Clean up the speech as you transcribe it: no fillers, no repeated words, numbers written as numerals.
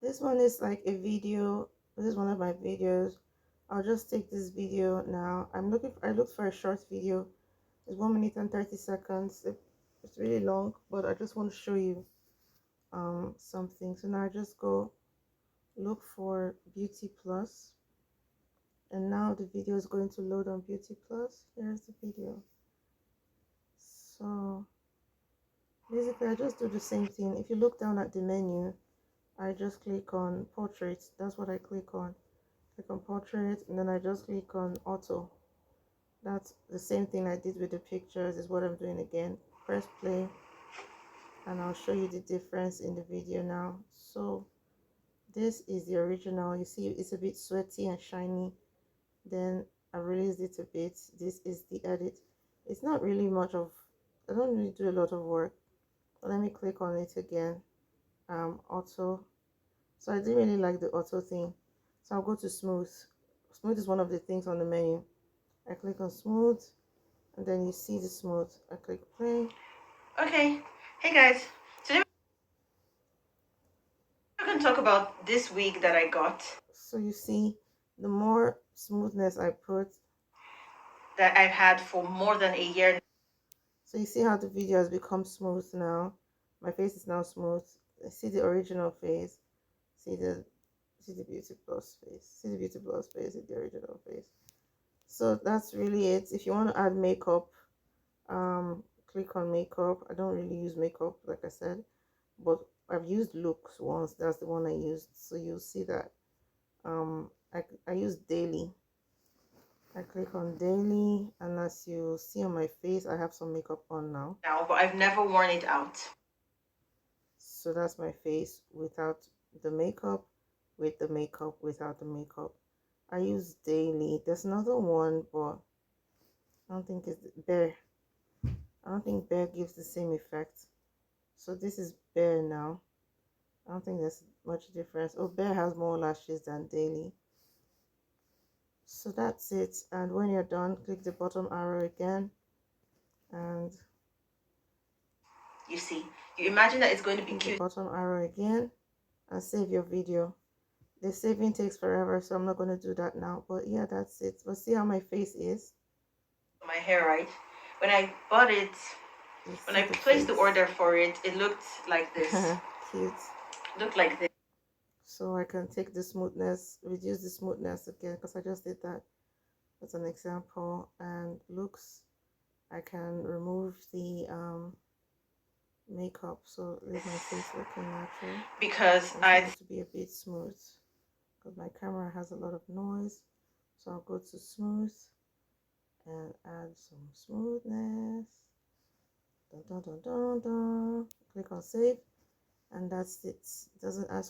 This one is like a video. This is one of my videos. I'll just take this video now. I looked for a short video. It's 1 minute and 30 seconds. It's really long, but I just want to show you something. So now I just go look for Beauty Plus, and now the video is going to load on Beauty Plus. Here's the video. So basically I just do the same thing. If you look down at the menu, I just click on portrait. That's what I click on. Click on portrait, and then I just click on auto. That's the same thing I did with the pictures, is what I'm doing again. Press play, and I'll show you the difference in the video now. So this is the original. You see it's a bit sweaty and shiny. Then I released it a bit. This is the edit. It's not really much of, I don't really do a lot of work. But let me click on it again. Auto. So I didn't really like the auto thing. So I'll go to smooth. Smooth is one of the things on the menu. I click on smooth, and then you see the smooth. I click play. Okay, hey guys. Today we're going to talk about this wig that I got. So you see, the more smoothness I put, that I've had for more than a year. So you see how the video has become smooth now. My face is now smooth. I see the original face. See the Beauty Plus face. See the Beauty Plus face, see the original face. So that's really it. If you want to add makeup, click on makeup. I don't really use makeup, like I said, but I've used looks once. That's the one I used. So you'll see that I use daily. I click on daily, and as you see on my face, I have some makeup on now, but I've never worn it out. So that's my face without the makeup, with the makeup, without the makeup. I use daily. There's another one, but I don't think it's Bare. I don't think Bare gives the same effect. So this is Bare now. I don't think there's much difference. Oh, Bare has more lashes than daily. So that's it. And when you're done, click the bottom arrow again, and you see, you imagine that it's going to be cute. The bottom arrow again, and save your video. The saving takes forever, so I'm not going to do that now. But yeah, that's it. But see how my face is. My hair, right? When I bought it, when I placed the order for it, it looked like this. Cute. Looked like this. So I can take the smoothness, reduce the smoothness again, because I just did that as an example. And looks, I can remove the makeup, so leave my face looking natural, because I want it to be a bit smooth, because my camera has a lot of noise. So I'll go to smooth and add some smoothness. Dun, dun, dun, dun, dun. Click on save, and that's it. It doesn't ask